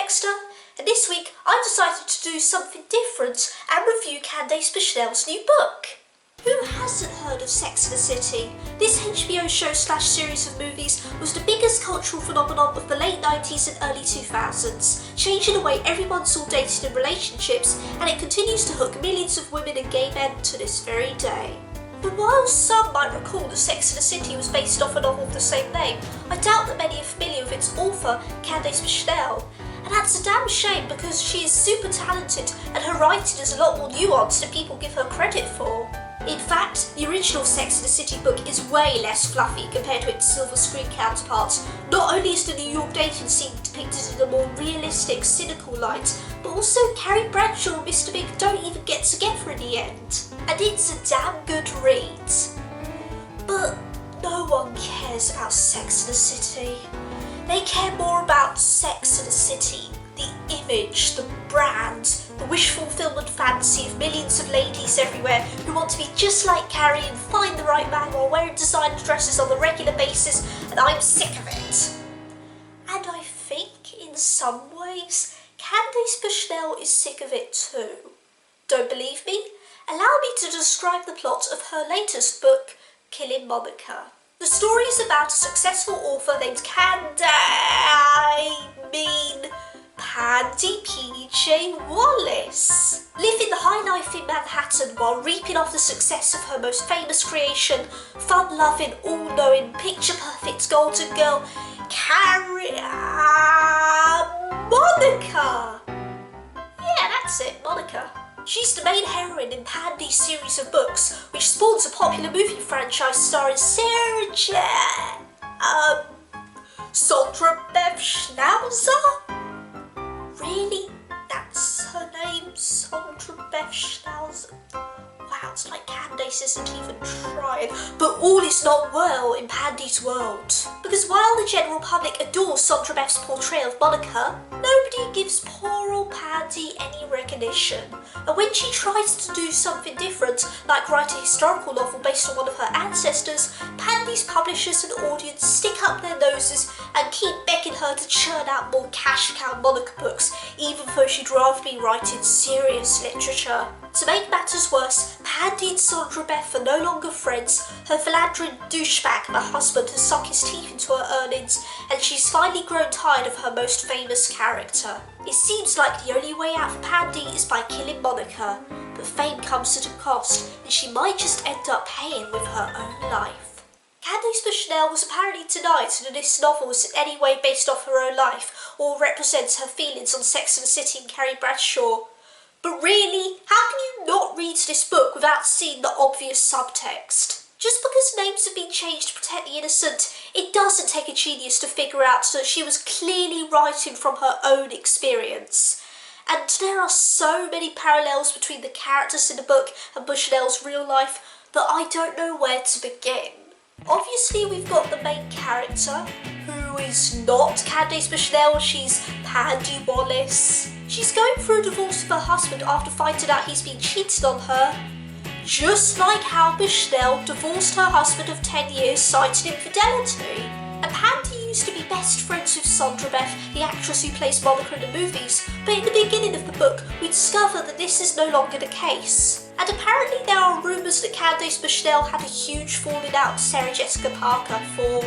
Poindexta, and this week I decided to do something different and review Candace Bushnell's new book. Who hasn't heard of Sex and the City? This HBO show / series of movies was the biggest cultural phenomenon of the late 90s and early 2000s, changing the way everyone saw dating and relationships, and it continues to hook millions of women and gay men to this very day. But while some might recall that Sex and the City was based off a novel of the same name, I doubt that many are familiar with its author, Candace Bushnell. And that's a damn shame because she is super talented and her writing is a lot more nuanced than people give her credit for. In fact, the original Sex and the City book is way less fluffy compared to its silver screen counterparts. Not only is the New York dating scene depicted in a more realistic, cynical light, but also Carrie Bradshaw and Mr. Big don't even get together in the end. And it's a damn good read. But no one cares about Sex and the City. They care more about Sex and the City, the image, the brand, the wish fulfillment fantasy of millions of ladies everywhere who want to be just like Carrie and find the right man while wearing designer dresses on a regular basis, and I'm sick of it. And I think, in some ways, Candace Bushnell is sick of it too. Don't believe me? Allow me to describe the plot of her latest book, Killing Monica. The story is about a successful author named Pandy P.J. Wallace, living the high life in Manhattan while reaping off the success of her most famous creation, fun-loving, all-knowing, picture-perfect golden girl, Monica. Yeah, that's it, Monica. She's the main heroine in Pandy's series of books, which spawns a popular movie franchise starring Sandra Bev Schnauzer? Really? That's her name, Sandra Bev Schnauzer? Wow, it's like Candace isn't even trying. But all is not well in Pandy's world. Because while the general public adores Sandra Bev's portrayal of Monica, nobody gives poor old Pandy any recognition. And when she tries to do something different, like write a historical novel based on one of her ancestors, Pandy's publishers and audience stick up their noses and keep begging her to churn out more cash cow Monica books, even though she'd rather be writing serious literature. To make matters worse, Pandy and Sandra Bev are no longer friends. Her philandering douchebag, her husband, has sunk his teeth into her earnings, and she's finally grown tired of her most famous character. It seems like the only way out for Pandy is by killing Monica, but fame comes at a cost, and she might just end up paying with her own life. Candace Bushnell was apparently denied that this novel is in any way based off her own life, or represents her feelings on Sex and the City and Carrie Bradshaw. But really, how can you not read this book without seeing the obvious subtext? Just because names have been changed to protect the innocent, it doesn't take a genius to figure out that she was clearly writing from her own experience. And there are so many parallels between the characters in the book and Bushnell's real life that I don't know where to begin. Obviously, we've got the main character, who is not Candace Bushnell, she's Pandy Wallace. She's going through a divorce with her husband after finding out he's been cheated on her, just like how Bushnell divorced her husband of 10 years citing infidelity. And Pandy used to be best friends with Sandra Bev, the actress who plays Monica in the movies, but in the beginning of the book we discover that this is no longer the case. And apparently there are rumours that Candace Bushnell had a huge falling out with Sarah Jessica Parker for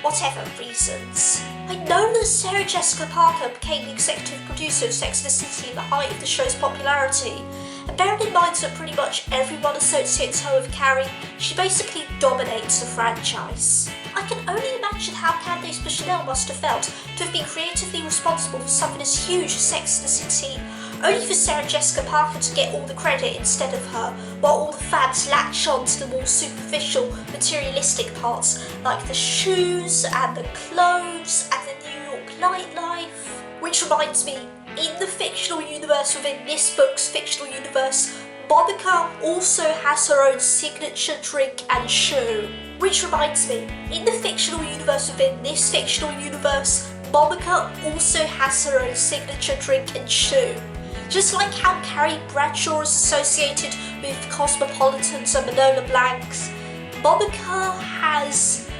whatever reasons. I know that Sarah Jessica Parker became the executive producer of Sex and the City in the height of the show's popularity, and bearing in mind that pretty much everyone associates her with Carrie, she basically dominates the franchise. I can only imagine how Candace Bushnell must have felt to have been creatively responsible for something as huge as Sex and the City, only for Sarah Jessica Parker to get all the credit instead of her, while all the fans latch on to the more superficial, materialistic parts, like the shoes and the clothes and the New York nightlife. Which reminds me, in the fictional universe within this book's fictional universe, Monica also has her own signature drink and shoe. Which reminds me, in the fictional universe within this fictional universe, Monica also has her own signature drink and shoe. Just like how Carrie Bradshaw is associated with Cosmopolitans and Manola Blancs, Monica has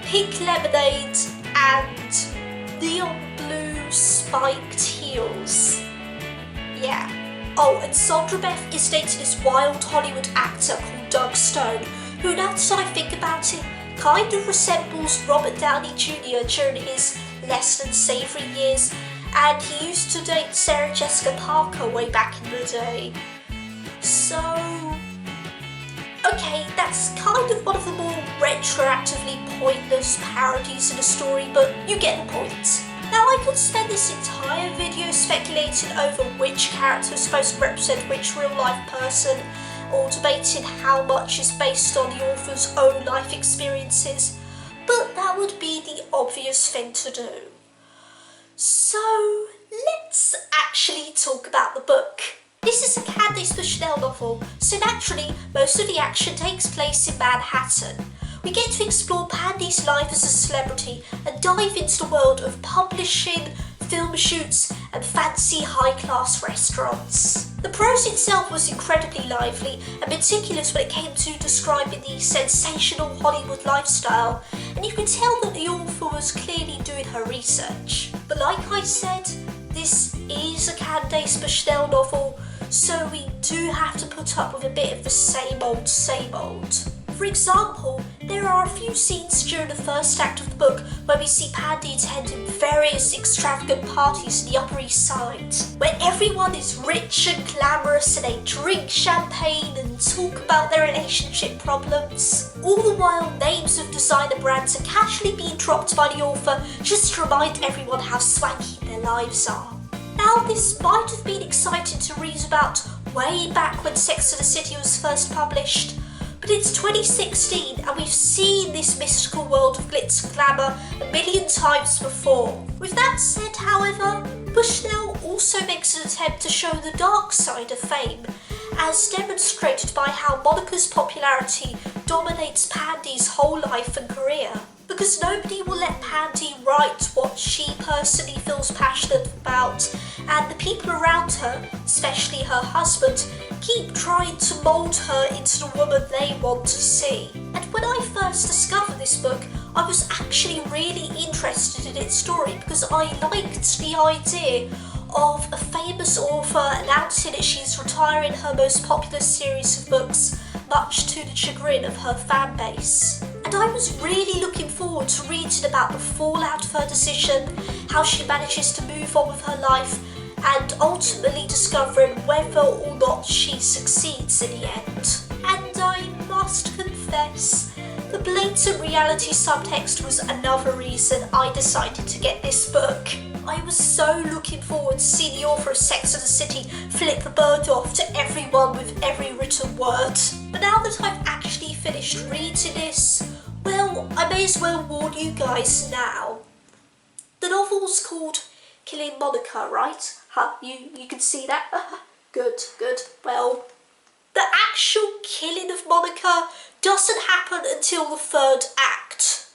pink lemonade and neon blue spiked heels. Yeah. Oh, and Sandra Beth is dating this wild Hollywood actor called Doug Stone, who, now that I think about it, kind of resembles Robert Downey Jr. during his less than savoury years, and he used to date Sarah Jessica Parker way back in the day. So, okay, that's kind of one of the more retroactively pointless parodies in the story, but you get the point. Now, I could spend this entire video speculating over which character is supposed to represent which real-life person, or debating how much is based on the author's own life experiences, but that would be the obvious thing to do. So, let's actually talk about the book. This is a Candace Bushnell novel, so naturally, most of the action takes place in Manhattan. We get to explore Pandy's life as a celebrity and dive into the world of publishing, film shoots, and fancy high-class restaurants. The prose itself was incredibly lively and meticulous when it came to describing the sensational Hollywood lifestyle, and you can tell that the author was clearly doing her research. But like I said, this is a Candace Bushnell novel, so we do have to put up with a bit of the same old, same old. For example, there are a few scenes during the first act of the book where we see Pandy attending various extravagant parties in the Upper East Side, where everyone is rich and glamorous and they drink champagne and talk about their relationship problems. All the while, names of designer brands are casually being dropped by the author just to remind everyone how swanky their lives are. Now, this might have been exciting to read about way back when Sex and the City was first published, but it's 2016 and we've seen this mystical world of glitz and glamour a million times before. With that said, however, Bushnell also makes an attempt to show the dark side of fame, as demonstrated by how Monica's popularity dominates Pandy's whole life and career. Because nobody will let Pandy write what she personally feels passionate about, and the people around her, especially her husband, keep trying to mould her into the woman they want to see. And when I first discovered this book, I was actually really interested in its story because I liked the idea of a famous author announcing that she's retiring her most popular series of books, much to the chagrin of her fan base. And I was really looking forward to reading about the fallout of her decision, how she manages to move on with her life, and ultimately discovering whether or not she succeeds in the end. And I must confess, the blatant reality subtext was another reason I decided to get this book. I was so looking forward to seeing the author of Sex and the City flip the bird off to everyone with every written word. But now that I've actually finished reading this, well, I may as well warn you guys now. The novel's called Killing Monica, right? Huh, you can see that? Good. Well, the actual killing of Monica doesn't happen until the third act.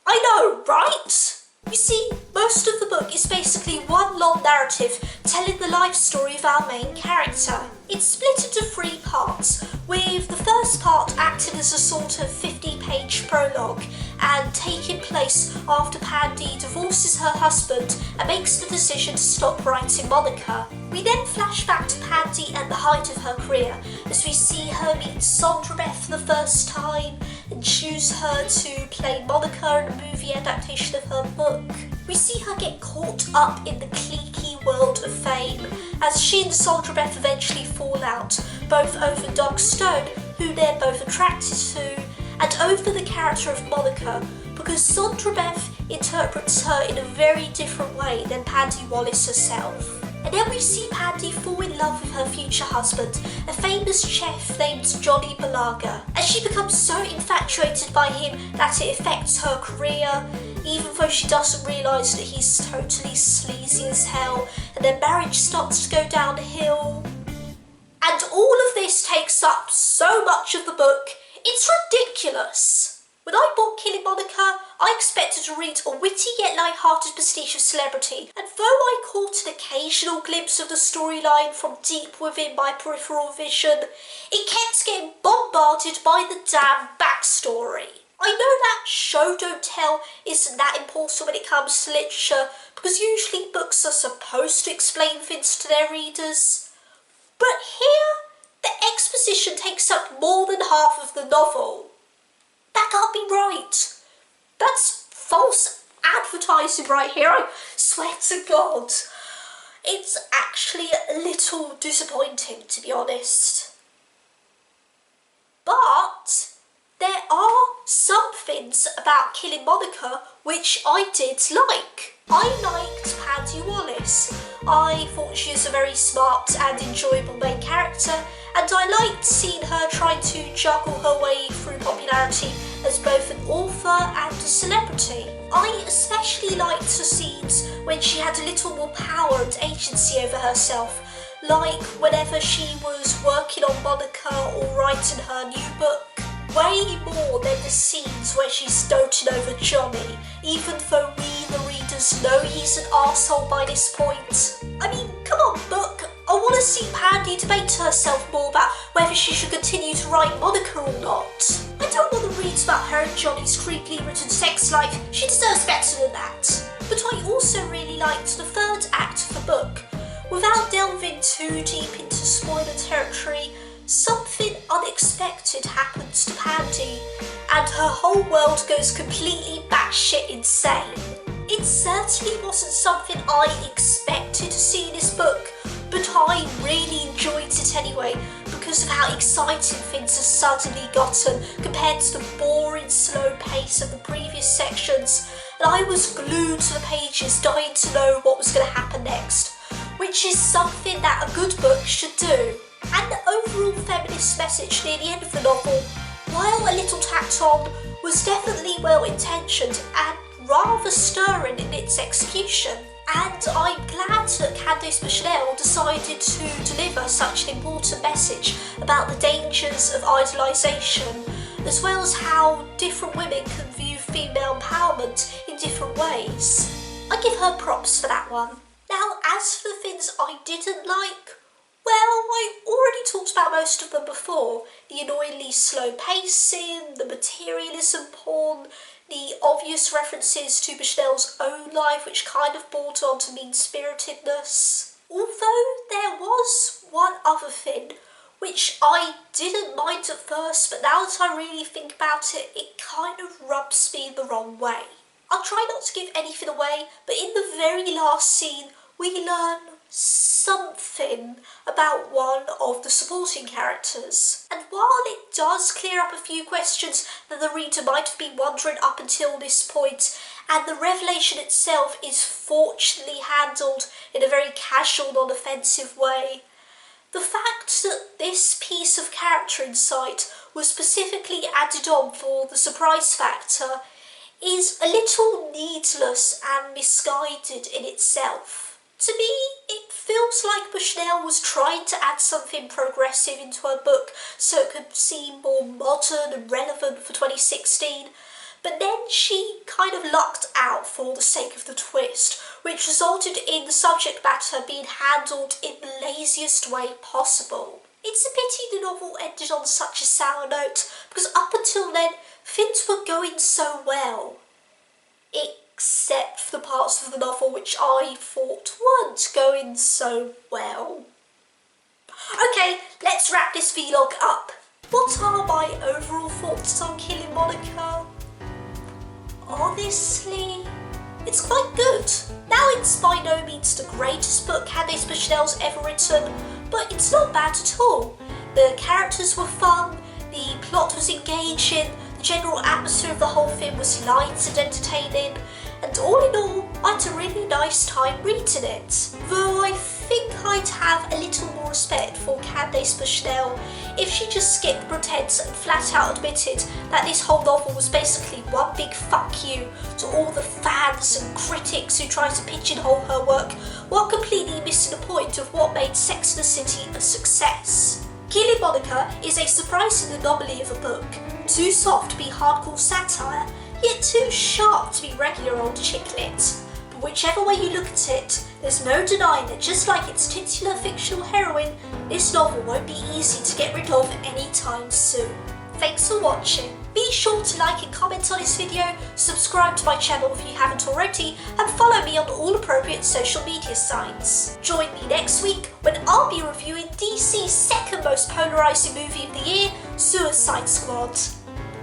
I know, right? You see, most of the book is basically one long narrative telling the life story of our main character. It's split into 3 parts, with the first part acting as a sort of 50-page prologue and taking place after Pandy divorces her husband and makes the decision to stop writing Monica. We then flash back to Pandy at the height of her career as we see her meet Sandra Beth for the first time and choose her to play Monica in a movie adaptation of her book. We see her get caught up in the cliquey world of fame as she and Sandra Beth eventually fall out, both over Doug Stone, who they're both attracted to, and over the character of Monica, because Sandra Beth interprets her in a very different way than Pandy Wallace herself. And then we see Pandy fall in love with her future husband, a famous chef named Johnny Balaga, and she becomes so infatuated by him that it affects her career, even though she doesn't realise that he's totally sleazy as hell, and their marriage starts to go downhill. And all of this takes up so much of the book, it's ridiculous. When I bought Killing Monica, I expected to read a witty yet light-hearted pastiche of celebrity, and though I caught an occasional glimpse of the storyline from deep within my peripheral vision, it kept getting bombarded by the damn backstory. I know that show don't tell isn't that important when it comes to literature, because usually books are supposed to explain things to their readers. But here, the exposition takes up more than half of the novel. That can't be right. That's false advertising right here, I swear to God. It's actually a little disappointing, to be honest. But there are some things about Killing Monica which I did like. I liked Paddy Wallace. I thought she was a very smart and enjoyable main character, and I liked seeing her trying to juggle her way through popularity as both an author and a celebrity. I especially liked the scenes when she had a little more power and agency over herself, like whenever she was working on Monica or writing her new book. Way more than the scenes where she's doting over Johnny, even though we, the readers, know he's an arsehole by this point. I mean, come on, book. I want to see Paddy debate to herself more about whether she should continue to write Monica or not. I don't want to read about her and Johnny's creepily written sex life. She deserves better than that. But I also really liked the third act of the book. Without delving too deep into spoiler territory, something unexpected happens to Paddy, and her whole world goes completely batshit insane. It certainly wasn't something I expected to see in this book, but I really enjoyed it anyway because of how exciting things have suddenly gotten compared to the boring, slow pace of the previous sections, and I was glued to the pages dying to know what was going to happen next, which is something that a good book should do. And the overall feminist message near the end of the novel, while a little tacked on, was definitely well intentioned and rather stirring in its execution. And I'm glad that Candace Bushnell decided to deliver such an important message about the dangers of idolisation, as well as how different women can view female empowerment in different ways. I give her props for that one. Now, as for the things I didn't like, well, I already talked about most of them before. The annoyingly slow pacing, the materialism porn, the obvious references to Bushnell's own life which kind of bordered onto mean-spiritedness. Although there was one other thing which I didn't mind at first, but now that I really think about it, it kind of rubs me the wrong way. I'll try not to give anything away, but in the very last scene we learn something about one of the supporting characters. And while it does clear up a few questions that the reader might have been wondering up until this point, and the revelation itself is fortunately handled in a very casual, non-offensive way, the fact that this piece of character insight was specifically added on for the surprise factor is a little needless and misguided in itself. To me, it feels like Bushnell was trying to add something progressive into her book so it could seem more modern and relevant for 2016, but then she kind of lucked out for the sake of the twist, which resulted in the subject matter being handled in the laziest way possible. It's a pity the novel ended on such a sour note, because up until then, things were going so well. Except for the parts of the novel which I thought weren't going so well. Okay, let's wrap this vlog up. What are my overall thoughts on Killing Monica? Honestly, it's quite good. Now, it's by no means the greatest book Candace Bushnell's ever written, but it's not bad at all. The characters were fun, the plot was engaging, the general atmosphere of the whole thing was light and entertaining, and all in all, I had a really nice time reading it. Though I think I'd have a little more respect for Candace Bushnell if she just skipped the pretense and flat out admitted that this whole novel was basically one big fuck you to all the fans and critics who tried to pigeonhole her work while completely missing the point of what made Sex and the City a success. Killing Monica is a surprising anomaly of a book, too soft to be hardcore satire, yet too sharp to be regular old chick lit. But whichever way you look at it, there's no denying that just like its titular fictional heroine, this novel won't be easy to get rid of anytime soon. Thanks for watching. Be sure to like and comment on this video, subscribe to my channel if you haven't already, and follow me on all appropriate social media sites. Join me next week when I'll be reviewing DC's second most polarising movie of the year, Suicide Squad.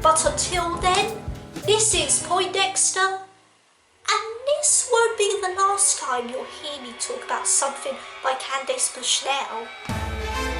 But until then, this is Poindexta, and this won't be the last time you'll hear me talk about something like Candace Bushnell.